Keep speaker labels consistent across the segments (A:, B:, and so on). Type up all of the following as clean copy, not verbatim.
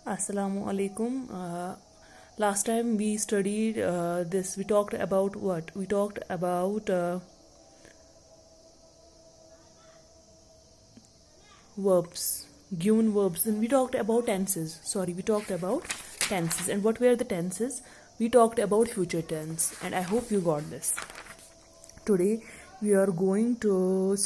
A: Assalamu alaikum. Last time we studied this. We talked about what? We talked about verbs, given verbs, and we talked about tenses. Sorry, we talked about tenses. And what were the tenses? We talked about future tense, and I hope you got this. Today we are going to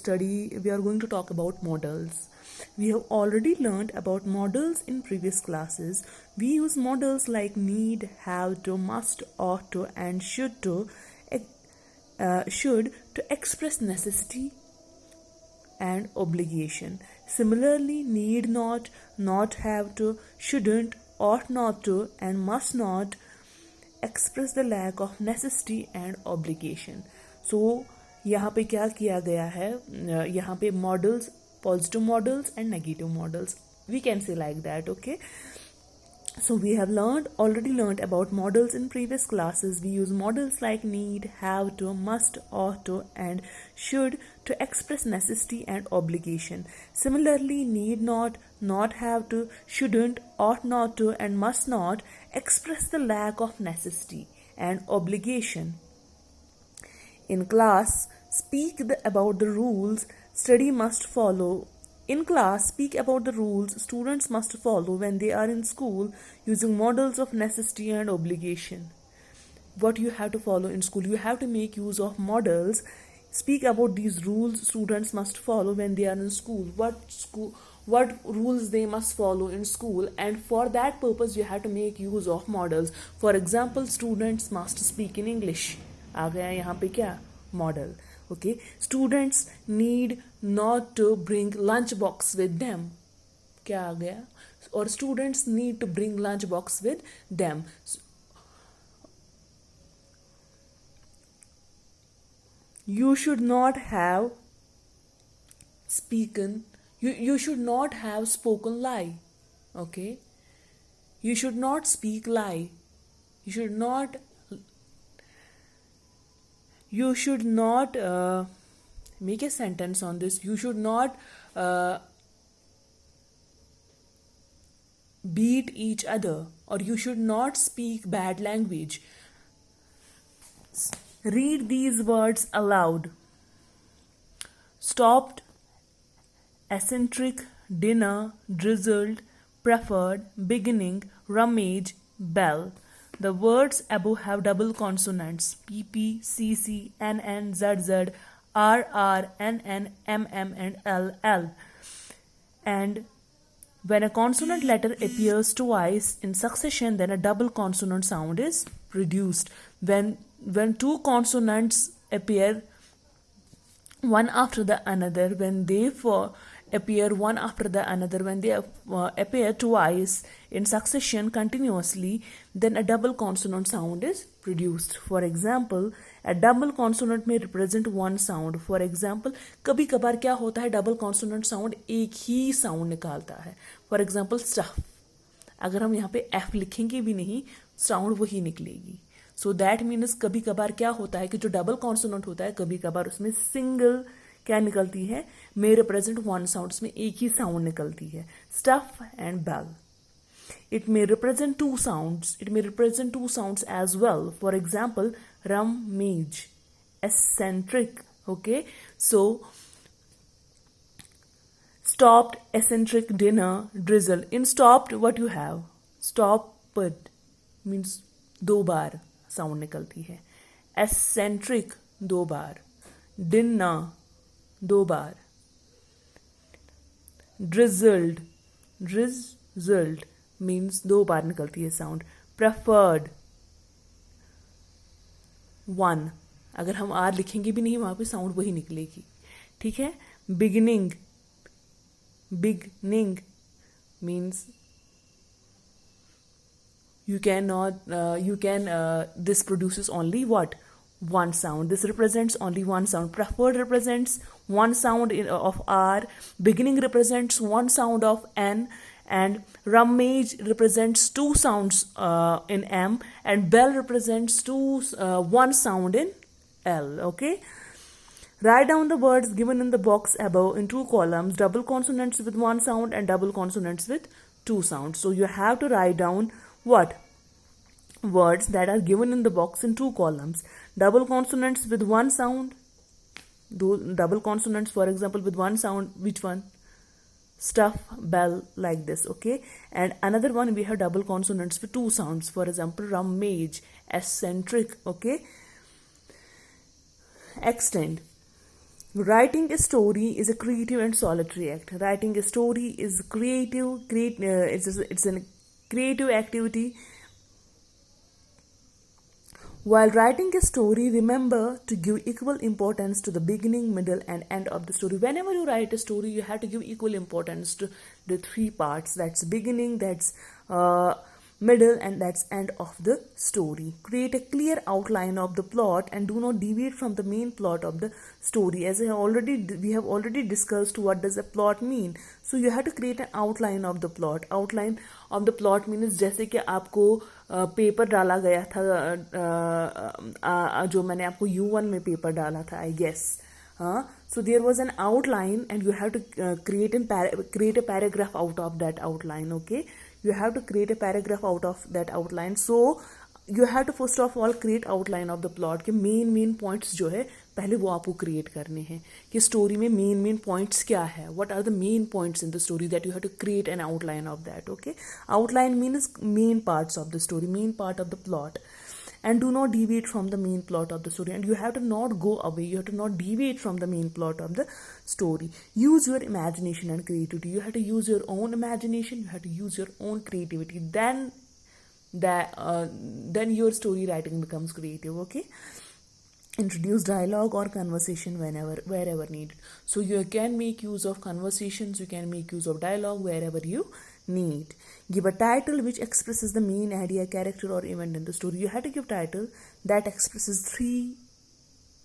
A: talk about models. We have already learned about models in previous classes. We use models like need, have to, must, ought to, and should to express necessity and obligation. Similarly, need not have to, shouldn't, ought not to, and must not express the lack of necessity and obligation. So यहाँ पे क्या किया गया है, यहाँ पे models, positive models and negative models, we can say like that. Okay, so we have already learned about models in previous classes. We use models like need, have to, must, ought to, and should to express necessity and obligation. Similarly, need not have to, shouldn't, ought not to, and must not express the lack of necessity and obligation. In class, speak about the rules study must follow. In class, speak about the rules students must follow when they are in school using models of necessity and obligation. What you have to follow in school, you have to make use of models. Speak about these rules students must follow when they are in school. What rules they must follow in school, and for that purpose you have to make use of models. For example, students must speak in English. आ गया यहाँ पे क्या model. Okay, students need not to bring lunch box with them. क्या आ गया? Or students need to bring lunch box with them. You should not have spoken. You should not have spoken lie. Okay, you should not speak lie. You should not make a sentence on this. You should not beat each other, or you should not speak bad language. Read these words aloud. Stopped, eccentric, dinner, drizzled, preferred, beginning, rummage, bell. The words above have double consonants PP, CC, NN, ZZ, RR, NN, MM, and LL. And when a consonant letter appears twice in succession, then a double consonant sound is produced. When two consonants appear one after the another, when they appear one after the another, when they appear twice in succession continuously, then a double consonant sound is produced. For example, a double consonant may represent one sound. For example, कभी कभार क्या होता है, double consonant sound एक ही sound निकालता है. For example, stuff. अगर हम यहाँ पे F लिखेंगे भी नहीं, sound वही निकलेगी. So that means कभी कभार क्या होता है कि जो double consonant होता है, कभी कभार उसमें single क्या निकलती है, may represent one sound, उसमें एक ही sound निकलती है. Stuff and bell. It may represent two sounds as well. For example, rummage, eccentric. Okay, so stopped, eccentric, dinner, drizzle. In stopped, what you have? Stopped means दो बार sound निकलती है. Eccentric दो बार. Dinner दो बार. Drizzled means दो बार निकलती है sound. Preferred one. अगर हम R लिखेंगे भी नहीं, वहाँ पे sound वही निकलेगी. ठीक है. Beginning means this produces only what? One sound. This represents only one sound. Preferred represents one sound of R. Beginning represents one sound of N. And rummage represents two sounds in M. And bell represents one sound in L. Okay. Write down the words given in the box above in two columns, double consonants with one sound and double consonants with 2 sounds. So you have to write down what? Words that are given in the box in 2 columns. Double consonants with 1 sound. Double consonants, for example, with 1 sound, which one? Stuff, bell, like this, okay? And another one, we have double consonants with 2 sounds, for example, rummage, eccentric, okay? Extend. Writing a story is a creative and solitary act. Writing a story is creative, it's a creative activity. While writing a story, remember to give equal importance to the beginning, middle, and end of the story. Whenever you write a story, you have to give equal importance to the 3 parts. That's beginning, that's middle, and that's end of the story. Create a clear outline of the plot and do not deviate from the main plot of the story. As we have already discussed what does a plot mean. So you have to create an outline of the plot. Outline of the plot means जैसे कि आपको paper डाला गया था, जो मैंने आपको U1 में पेपर डाला था, I guess. So there was an outline and you have to create a paragraph out of that outline, okay? You have to create a paragraph out of that outline. So you have to first of all create outline of the plot के main points जो है पहले वो आपको create करने हैं कि story में main points क्या है, what are the main points in the story that you have to create an outline of that, okay? Outline means main parts of the story, main part of the plot. And do not deviate from the main plot of the story, and you have to not go away, you have to not deviate from the main plot of the story. Use your imagination and creativity. You have to use your own imagination, you have to use your own creativity, then your story writing becomes creative, okay? Introduce dialogue or conversation wherever needed. So you can make use of conversations, you can make use of dialogue wherever you need. Give a title which expresses the main idea, character, or event in the story. You have to give title that expresses 3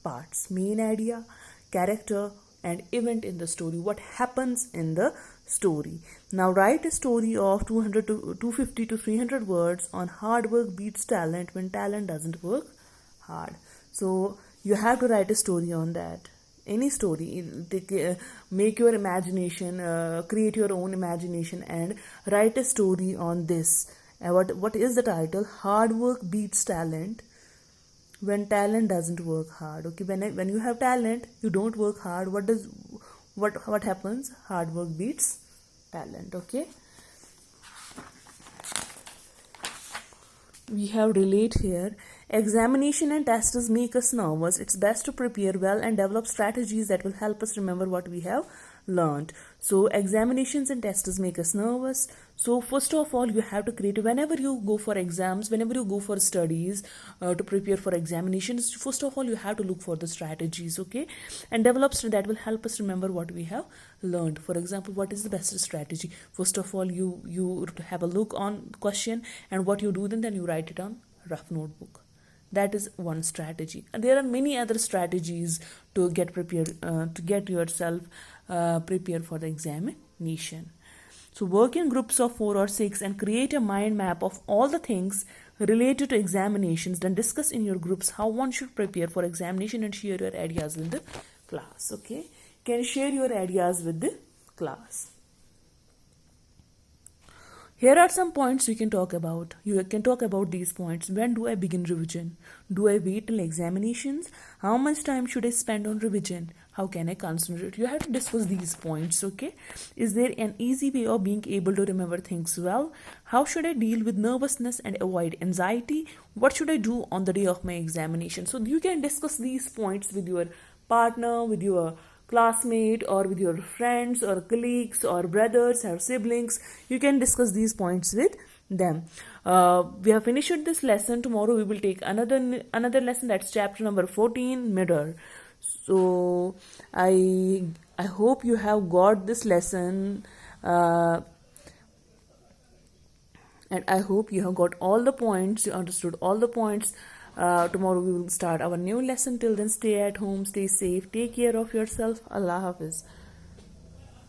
A: parts: main idea, character, and event in the story. What happens in the story? Now write a story of 250 to 300 words on hard work beats talent when talent doesn't work hard. So you have to write a story on that. Any story, make your imagination, create your own imagination and write a story on this. What is the title? Hard work beats talent when talent doesn't work hard. Okay, when you have talent, you don't work hard. What happens? Hard work beats talent. Okay. We have relate here. Examination and tests make us nervous. It's best to prepare well and develop strategies that will help us remember what we have learned. So examinations and tests make us nervous. So first of all, you have to create, whenever you go for exams, whenever you go for studies to prepare for examinations, first of all, you have to look for the strategies, okay? And develop that will help us remember what we have learned. For example, what is the best strategy? First of all, you have a look on question, and what you do then you write it on rough notebook. That is one strategy. And there are many other strategies to get prepared, to get yourself prepared for the examination. So work in groups of 4 or 6 and create a mind map of all the things related to examinations. Then discuss in your groups how one should prepare for examination and share your ideas with the class. Okay, can share your ideas with the class. Here are some points you can talk about. You can talk about these points. When do I begin revision? Do I wait till examinations? How much time should I spend on revision? How can I concentrate? You have to discuss these points, okay? Is there an easy way of being able to remember things well? How should I deal with nervousness and avoid anxiety? What should I do on the day of my examination? So you can discuss these points with your partner, with your classmate, or with your friends or colleagues or brothers or siblings. You can discuss these points with them. We have finished this lesson. Tomorrow we will take another lesson, that's chapter number 14, mirror. So I hope you have got this lesson, and I hope you have got all the points, you understood all the points. Tomorrow we will start our new lesson. Till then, stay at home, stay safe, take care of yourself. Allah Hafiz.